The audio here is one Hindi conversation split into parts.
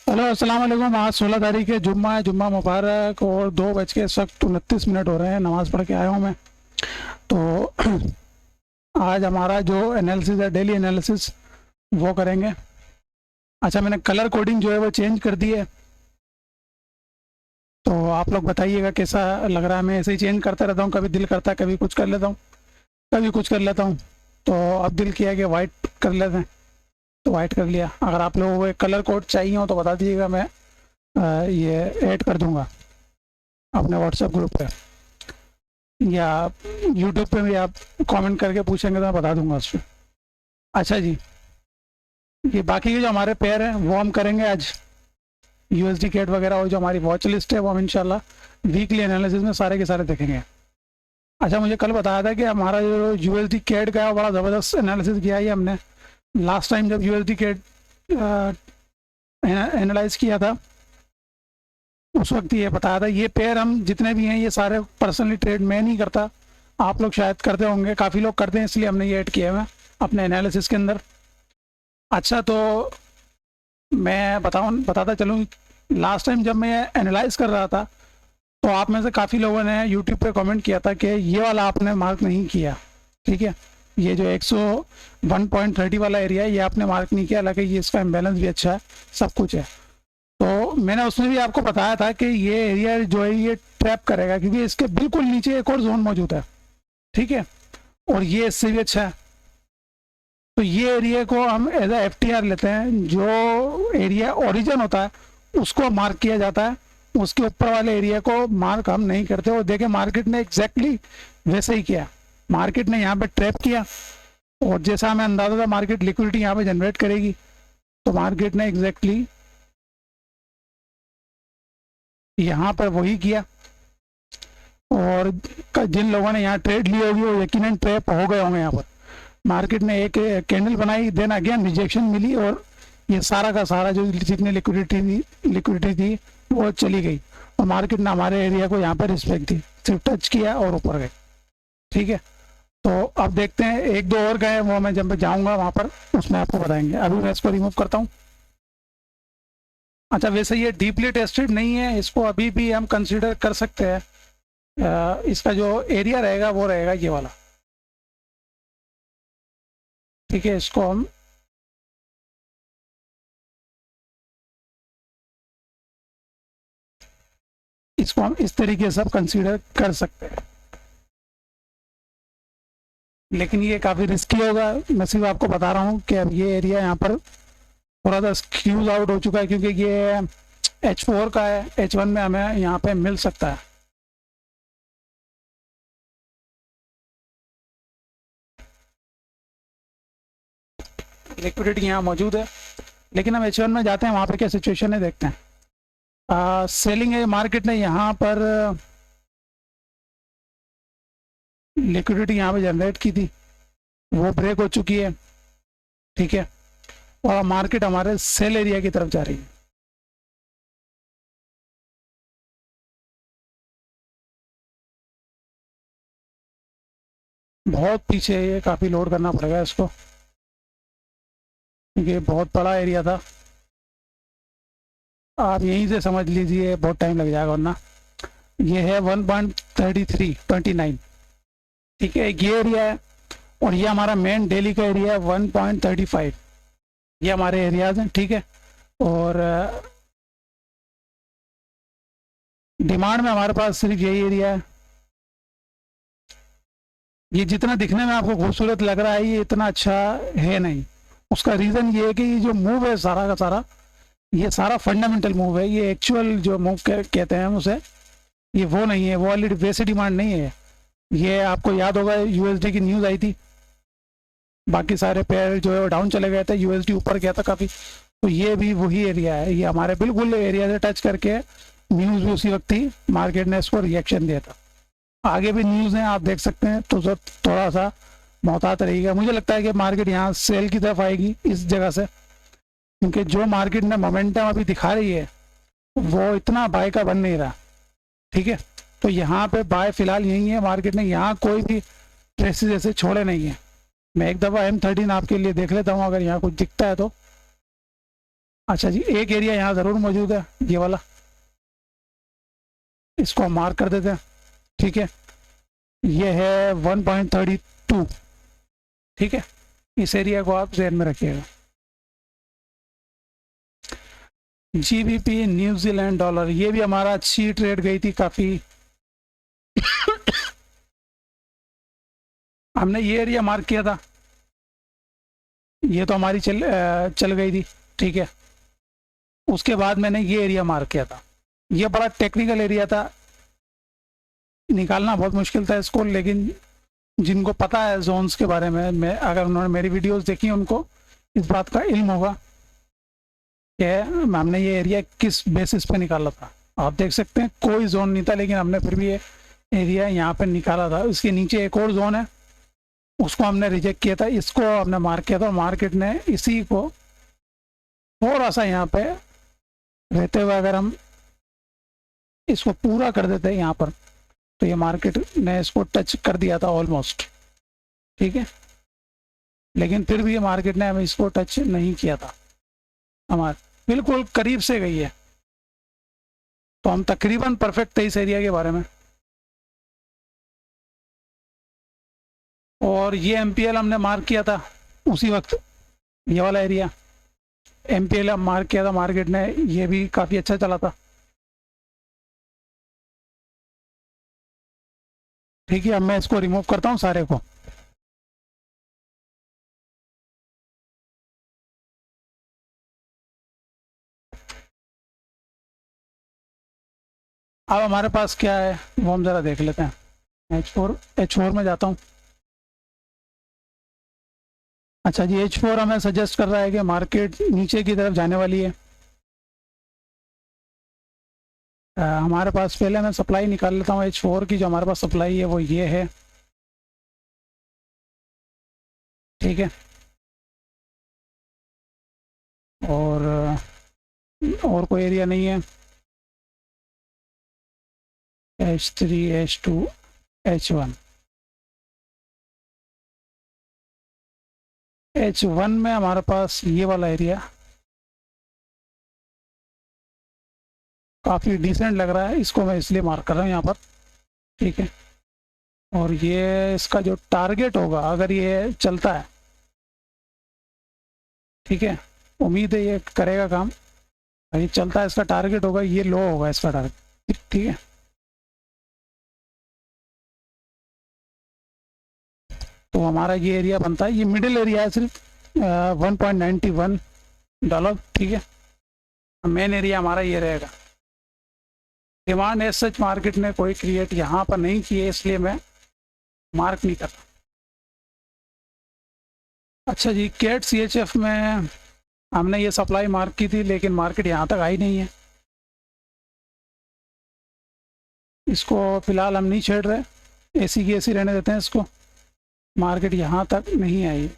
हेलो अस्सलाम वालेकुम। आज 16 तारीख है, जुम्मा है। जुम्मा मुबारक। और 2 बज के इस वक्त 29 मिनट हो रहे हैं। नमाज़ पढ़ के आया हूँ मैं। तो आज हमारा जो एनालिसिस है, डेली एनालिसिस, वो करेंगे। अच्छा, मैंने कलर कोडिंग जो है वो चेंज कर दी है। तो आप लोग बताइएगा कैसा लग रहा है। मैं ऐसे ही चेंज करता रहता हूँ, कभी दिल करता है कभी कुछ कर लेता हूँ, कभी कुछ कर लेता हूँ। तो अब दिल किया कि वाइट कर लेते हैं, तो वाइट कर लिया। अगर आप लोगों को कलर कोड चाहिए हो तो बता दीजिएगा, मैं ये ऐड कर दूंगा अपने व्हाट्सएप ग्रुप पे, या यूट्यूब पे भी आप कमेंट करके पूछेंगे तो मैं बता दूंगा उस पर। अच्छा जी, ये बाकी के जो हमारे पेयर हैं वो हम करेंगे आज। यूएसडी कैट वगैरह और जो हमारी वॉच लिस्ट है वो हम इंशाल्लाह वीकली एनालिसिस में सारे के सारे देखेंगे। अच्छा, मुझे कल बताया था कि हमारा जो यूएसडी कैट का है वो बड़ा ज़बरदस्त एनालिसिस किया है हमने। लास्ट टाइम जब यूएसडी कैट एनालाइज किया था उस वक्त ये बताया था। ये पेयर हम जितने भी हैं ये सारे पर्सनली ट्रेड मैं नहीं करता, आप लोग शायद करते होंगे, काफ़ी लोग करते हैं, इसलिए हमने ये ऐड किया है अपने एनालिसिस के अंदर। अच्छा, तो मैं बताता चलूँ, लास्ट टाइम जब मैं एनालाइज कर रहा था तो आप में से काफ़ी लोगों ने यूट्यूब पे कमेंट किया था कि ये वाला आपने मार्क नहीं किया। ठीक है, ये जो 101.30 वाला एरिया है ये आपने मार्क नहीं किया, हालांकि ये इसका इम्बेलेंस भी अच्छा है, सब कुछ है। तो मैंने उसमें भी आपको बताया था कि ये एरिया जो है ये ट्रैप करेगा, क्योंकि इसके बिल्कुल नीचे एक और जोन मौजूद है। ठीक है, और ये इससे भी अच्छा है। तो ये एरिया को हम एज ए FTR लेते हैं। जो एरिया ओरिजिन होता है उसको मार्क किया जाता है, उसके ऊपर वाले एरिया को मार्क हम नहीं करते। और देखें, मार्केट ने एग्जैक्टली वैसे ही किया। मार्केट ने यहाँ पे ट्रैप किया, और जैसा हमें अंदाजा था मार्केट लिक्विडिटी यहाँ पे जनरेट करेगी, तो मार्केट ने एग्जैक्टली यहाँ पर वही किया। और जिन लोगों ने यहाँ ट्रेड ली होगी वो यकीनन ट्रैप हो गए होंगे। यहाँ पर मार्केट ने एक कैंडल बनाई, देन अगेन रिजेक्शन मिली, और ये सारा का सारा जो जितनी लिक्विडिटी थी वो चली गई, और मार्केट ने हमारे एरिया को यहाँ पर रिस्पेक्ट दी, सिर्फ टच किया और ऊपर गए। ठीक है, तो अब देखते हैं, एक दो और गए, वो मैं जब जाऊँगा वहाँ पर उसमें आपको बताएंगे। अभी मैं इसको रिमूव करता हूँ। अच्छा, वैसे ये डीपली टेस्टेड नहीं है, इसको अभी भी हम कंसिडर कर सकते हैं। इसका जो एरिया रहेगा वो रहेगा ये वाला। ठीक है, इसको हम इस तरीके से कंसीडर कर सकते हैं, लेकिन ये काफ़ी रिस्की होगा। मैं सिर्फ आपको बता रहा हूँ कि अब ये एरिया यहाँ पर थोड़ा सा स्क्यूज आउट हो चुका है, क्योंकि ये H4 का है, H1 में हमें यहाँ पे मिल सकता है। लिक्विडिटी यहाँ मौजूद है, लेकिन हम H1 में जाते हैं, वहाँ पे क्या सिचुएशन है देखते हैं। सेलिंग है, मार्केट ने यहाँ पर लिक्विडिटी यहाँ पे जनरेट की थी, वो ब्रेक हो चुकी है। ठीक है, और मार्केट हमारे सेल एरिया की तरफ जा रही है। बहुत पीछे है ये, काफ़ी लोड करना पड़ेगा इसको, क्योंकि बहुत बड़ा एरिया था। आप यहीं से समझ लीजिए, बहुत टाइम लग जाएगा वरना। ये है 1.3329। ठीक है, ये एरिया है, और ये हमारा मेन डेली का एरिया है 1.35। ये हमारे एरियाज हैं। ठीक है, और डिमांड में हमारे पास सिर्फ यही एरिया है। ये जितना दिखने में आपको खूबसूरत लग रहा है ये इतना अच्छा है नहीं। उसका रीज़न ये है कि ये जो मूव है सारा का सारा, ये सारा फंडामेंटल मूव है। ये एक्चुअल जो मूव कहते हैं हम उसे, ये वो नहीं है, वो ऑलरेडी वैसे डिमांड नहीं है। ये आपको याद होगा USD की न्यूज़ आई थी, बाकी सारे पेयर जो है वो डाउन चले गए थे, USD ऊपर गया था काफ़ी। तो ये भी वही एरिया है, ये हमारे बिल्कुल एरिया से टच करके न्यूज़ भी उसी वक्त थी, मार्केट ने इसको रिएक्शन दिया था। आगे भी न्यूज़ हैं, आप देख सकते हैं, तो थोड़ा सा मोहतात रहेगा। मुझे लगता है कि मार्केट यहाँ सेल की तरफ आएगी इस जगह से, क्योंकि जो मार्केट ने मोमेंटम अभी दिखा रही है वो इतना बाय का बन नहीं रहा। ठीक है, तो यहाँ पे बाय फिलहाल यही है। मार्केट ने यहाँ कोई भी ट्रेसेस ऐसे छोड़े नहीं है। मैं एक दफ़ा M13 आपके लिए देख लेता हूँ, अगर यहाँ कुछ दिखता है तो। अच्छा जी, एक एरिया यहाँ ज़रूर मौजूद है, ये वाला, इसको हम मार्क कर देते हैं। ठीक है, ये है 1.32। ठीक है, इस एरिया को आप ध्यान में रखिएगा। GBP न्यूजीलैंड डॉलर, ये भी हमारा अच्छी ट्रेड गई थी काफ़ी। हमने ये एरिया मार्क किया था, ये तो हमारी चल गई थी। ठीक है, उसके बाद मैंने ये एरिया मार्क किया था, ये बड़ा टेक्निकल एरिया था, निकालना बहुत मुश्किल था इसको, लेकिन जिनको पता है जोन्स के बारे में, मैं अगर उन्होंने मेरी वीडियोस देखी उनको इस बात का इल्म होगा कि हमने ये एरिया किस बेसिस पे निकाला था। आप देख सकते हैं कोई जोन नहीं था, लेकिन हमने फिर भी ये एरिया यहाँ पे निकाला था। उसके नीचे एक और जोन है, उसको हमने रिजेक्ट किया था, इसको हमने मार्क किया था। मार्केट ने इसी को थोड़ा सा यहाँ पे रहते हुए अगर हम इसको पूरा कर देते हैं यहाँ पर, तो ये मार्केट ने इसको टच कर दिया था ऑलमोस्ट। ठीक है, लेकिन फिर भी ये मार्केट ने हमें इसको टच नहीं किया था, हमारे बिल्कुल करीब से गई है, तो हम तकरीबन परफेक्ट थे इस एरिया के बारे में। और ये MPL हमने मार्क किया था उसी वक्त, ये वाला एरिया MPL हम मार्क किया था मार्केट ने, ये भी काफ़ी अच्छा चला था। ठीक है, अब मैं इसको रिमूव करता हूँ सारे को। अब हमारे पास क्या है वो हम ज़रा देख लेते हैं। H4 में जाता हूँ। अच्छा जी, H4 हमें सजेस्ट कर रहा है कि मार्केट नीचे की तरफ जाने वाली है। हमारे पास पहले मैं सप्लाई निकाल लेता हूँ H4 की, जो हमारे पास सप्लाई है वो ये है। ठीक है, और कोई एरिया नहीं है। H3, H2, H1। H1 में हमारे पास ये वाला एरिया काफ़ी डिसेंट लग रहा है, इसको मैं इसलिए मार्क कर रहा हूँ यहाँ पर। ठीक है, और ये इसका जो टारगेट होगा अगर ये चलता है, ठीक है, उम्मीद है ये करेगा काम, अगर ये चलता है इसका टारगेट होगा, ये लो होगा इसका टारगेट। ठीक है, तो हमारा ये एरिया बनता है, ये मिडिल एरिया है सिर्फ 1.91 डॉलर। ठीक है, मेन एरिया हमारा ये रहेगा। डिमांड एज सच मार्केट ने कोई क्रिएट यहाँ पर नहीं की है, इसलिए मैं मार्क नहीं करता। अच्छा जी, कैट CHF में हमने ये सप्लाई मार्क की थी, लेकिन मार्केट यहाँ तक आई नहीं है, इसको फिलहाल हम नहीं छेड़ रहे, ऐसी की ऐसी रहने देते हैं इसको। मार्केट यहाँ तक नहीं आई।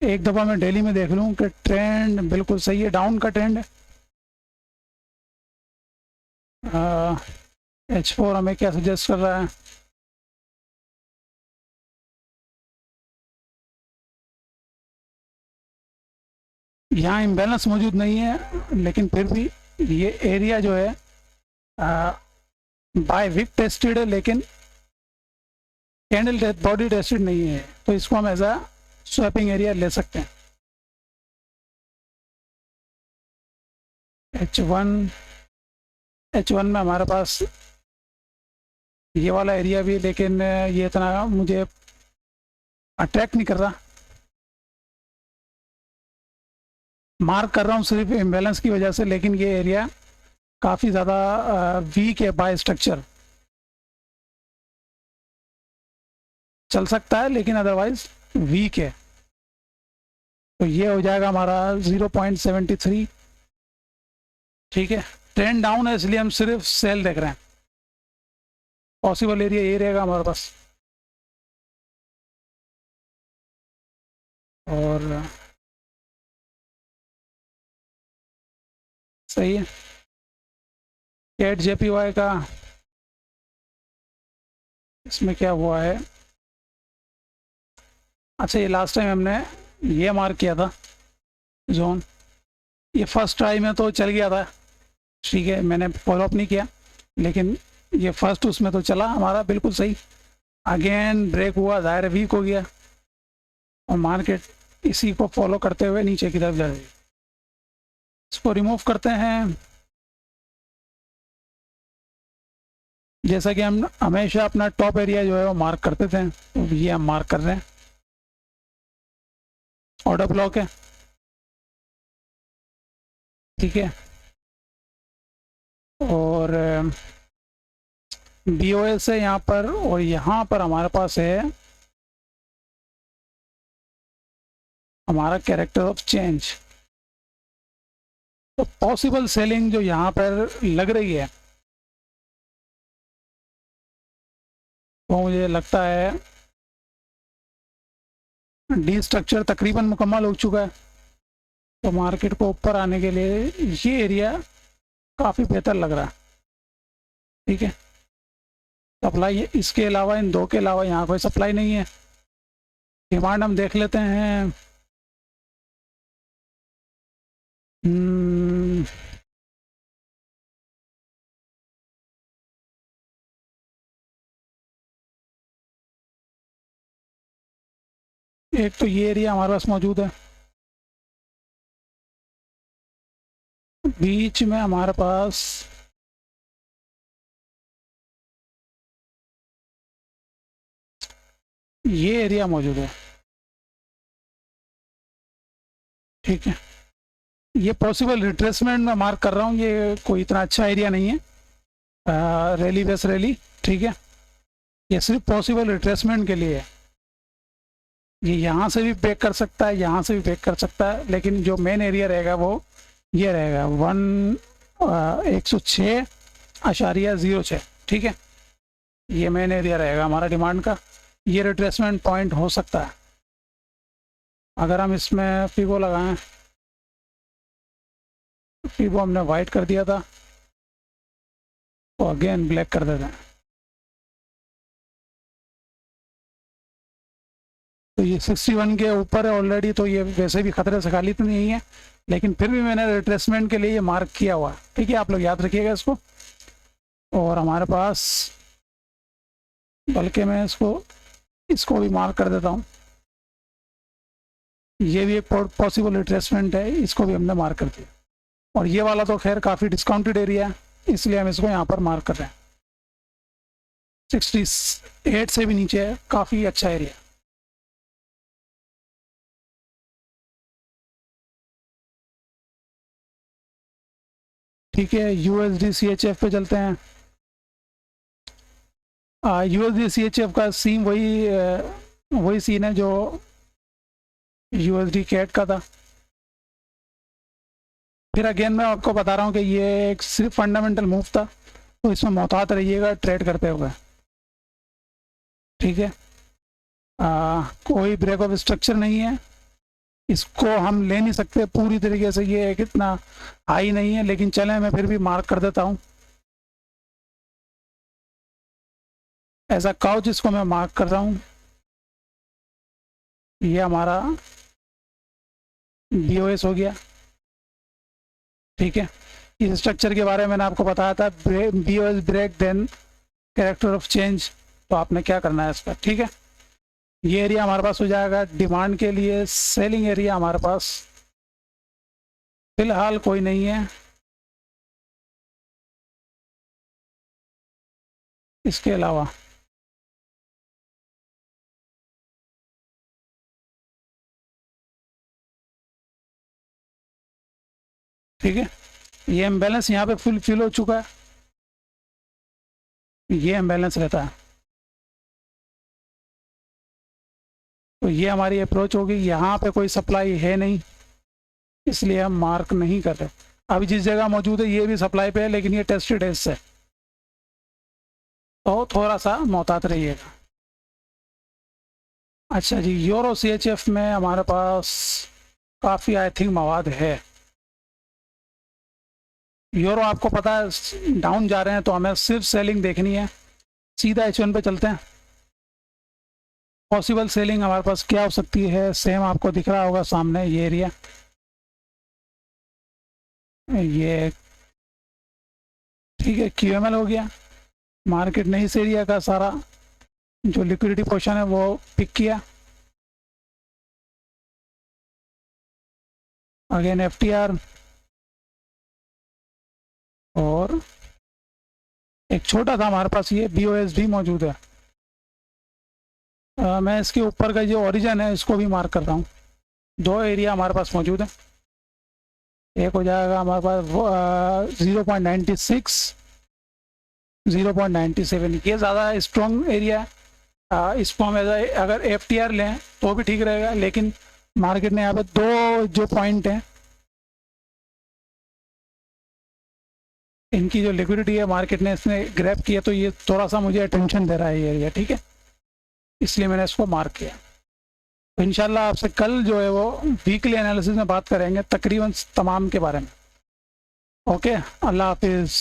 एक दफ़ा मैं डेली में देख लूँ कि ट्रेंड बिल्कुल सही है, डाउन का ट्रेंड है। H4 हमें क्या सजेस्ट कर रहा है? यहाँ इम्बैलेंस मौजूद नहीं है, लेकिन फिर भी ये एरिया जो है बाय विक टेस्टेड है, लेकिन कैंडल बॉडी टेस्टेड नहीं है, तो इसको हम एज अ स्वैपिंग एरिया ले सकते हैं। H1 में हमारे पास ये वाला एरिया भी, लेकिन ये इतना मुझे अट्रैक्ट नहीं कर रहा। मार्क कर रहा हूँ सिर्फ इम्बैलेंस की वजह से, लेकिन ये एरिया काफ़ी ज़्यादा वीक है बाय स्ट्रक्चर, चल सकता है लेकिन अदरवाइज वीक है। तो ये हो जाएगा हमारा 0.73। ठीक है, ट्रेंड डाउन है इसलिए हम सिर्फ सेल देख रहे हैं। पॉसिबल एरिया ये रहेगा हमारे पास। और सही है, कैट JPY का इसमें क्या हुआ है? अच्छा, ये लास्ट टाइम हमने ये मार्क किया था जोन, ये फर्स्ट ट्राई में तो चल गया था, ठीक है, मैंने फॉलो अप नहीं किया, लेकिन ये फर्स्ट उसमें तो चला हमारा बिल्कुल सही। अगेन ब्रेक हुआ, ज़ाहिर वीक हो गया और मार्केट इसी को फॉलो करते हुए नीचे की तरफ जा रही है। इसको रिमूव करते हैं। जैसा कि हम हमेशा अपना टॉप एरिया जो है वो मार्क करते थे, तो ये हम मार्क कर रहे हैं। ऑर्डर ब्लॉक है, ठीक है, और BOS है यहाँ पर, और यहाँ पर हमारे पास है हमारा कैरेक्टर ऑफ चेंज। तो पॉसिबल सेलिंग जो यहाँ पर लग रही है वो मुझे लगता है डी स्ट्रक्चर तकरीबन मुकम्मल हो चुका है। तो मार्केट को ऊपर आने के लिए ये एरिया काफ़ी बेहतर लग रहा है, ठीक है। सप्लाई, इसके अलावा इन दो के अलावा यहाँ कोई सप्लाई नहीं है। डिमांड हम देख लेते हैं। एक तो ये एरिया हमारे पास मौजूद है, बीच में हमारे पास ये एरिया मौजूद है, ठीक है। ये पॉसिबल रिट्रेसमेंट मैं मार्क कर रहा हूँ, ये कोई इतना अच्छा एरिया नहीं है, रैली बेस रैली, ठीक है। ये सिर्फ पॉसिबल रिट्रेसमेंट के लिए है। ये यहाँ से भी ब्रेक कर सकता है, यहाँ से भी ब्रेक कर सकता है, लेकिन जो मेन एरिया रहेगा वो ये रहेगा 106.06, ठीक है। ये मेन एरिया रहेगा हमारा डिमांड का। ये रिट्रेसमेंट पॉइंट हो सकता है। अगर हम इसमें फिबो लगाएं, फिबो हमने वाइट कर दिया था तो अगेन ब्लैक कर देते हैं। तो ये 61 के ऊपर है ऑलरेडी, तो ये वैसे भी खतरे से खाली तो नहीं है, लेकिन फिर भी मैंने रिट्रेसमेंट के लिए ये मार्क किया हुआ है, ठीक है। आप लोग याद रखिएगा इसको। और हमारे पास, बल्कि मैं इसको भी मार्क कर देता हूँ, ये भी एक पॉसिबल रिट्रेसमेंट है, इसको भी हमने मार्क कर दिया। और ये वाला तो खैर काफ़ी डिस्काउंटेड एरिया है, इसलिए हम इसको यहाँ पर मार्क कर रहे हैं। 68 से भी नीचे है, काफ़ी अच्छा एरिया। ठीक है, USD CHF पे चलते हैं। USD CHF का सीन वही सीन है जो USD कैट का था। फिर अगेन मैं आपको बता रहा हूँ कि ये एक सिर्फ फंडामेंटल मूव था, तो इसमें मोहतात रहिएगा ट्रेड करते हुए, ठीक है। कोई ब्रेक ऑफ स्ट्रक्चर नहीं है, इसको हम ले नहीं सकते पूरी तरीके से, ये कितना हाई नहीं है, लेकिन चलें मैं फिर भी मार्क कर देता हूँ ऐसा काउ, जिसको मैं मार्क कर रहा हूँ। ये हमारा BOS हो गया, ठीक है। इस स्ट्रक्चर के बारे में मैंने आपको बताया था, BOS break then character of change. तो आपने क्या करना है इसका, ठीक है। ये एरिया हमारे पास हो जाएगा डिमांड के लिए। सेलिंग एरिया हमारे पास फिलहाल कोई नहीं है। इसके अलावा ठीक है, ये इम्बैलेंस यहाँ पे फिल हो चुका है, ये इम्बैलेंस रहता है। तो ये हमारी अप्रोच होगी। यहाँ पे कोई सप्लाई है नहीं, इसलिए हम मार्क नहीं कर रहे। अभी जिस जगह मौजूद है ये भी सप्लाई पे है, लेकिन ये टेस्टेड है इससे, तो थोड़ा सा मोहतात रहिएगा। अच्छा जी, यूरो CHF में हमारे पास काफ़ी आई थिंक मवाद है। यूरो आपको पता है डाउन जा रहे हैं, तो हमें सिर्फ सेलिंग देखनी है। सीधा H1 पे चलते हैं। पॉसिबल सेलिंग हमारे पास क्या हो सकती है, सेम आपको दिख रहा होगा सामने ये एरिया, ये ठीक है, QML हो गया। मार्केट ने इस एरिया का सारा जो लिक्विडिटी पोर्शन है वो पिक किया। अगेन FTR और एक छोटा था हमारे पास ये BOS भी मौजूद है। मैं इसके ऊपर का जो ओरिजिन है इसको भी मार्क कर रहा हूँ। 2 एरिया हमारे पास मौजूद है। एक हो जाएगा हमारे पास 0.96, 0.97, ये ज़्यादा स्ट्रॉन्ग एरिया है। इसको हम अगर FTR लें तो भी ठीक रहेगा, लेकिन मार्केट ने यहाँ पे 2 जो पॉइंट हैं इनकी जो लिक्विडिटी है मार्केट ने इसने ग्रैब किया, तो ये थोड़ा सा मुझे अटेंशन दे रहा है ये एरिया, ठीक है, इसलिए मैंने इसको मार्क किया। तो इंशाल्लाह आपसे कल जो है वो वीकली एनालिसिस में बात करेंगे तकरीबन तमाम के बारे में। ओके, अल्लाह हाफिज़।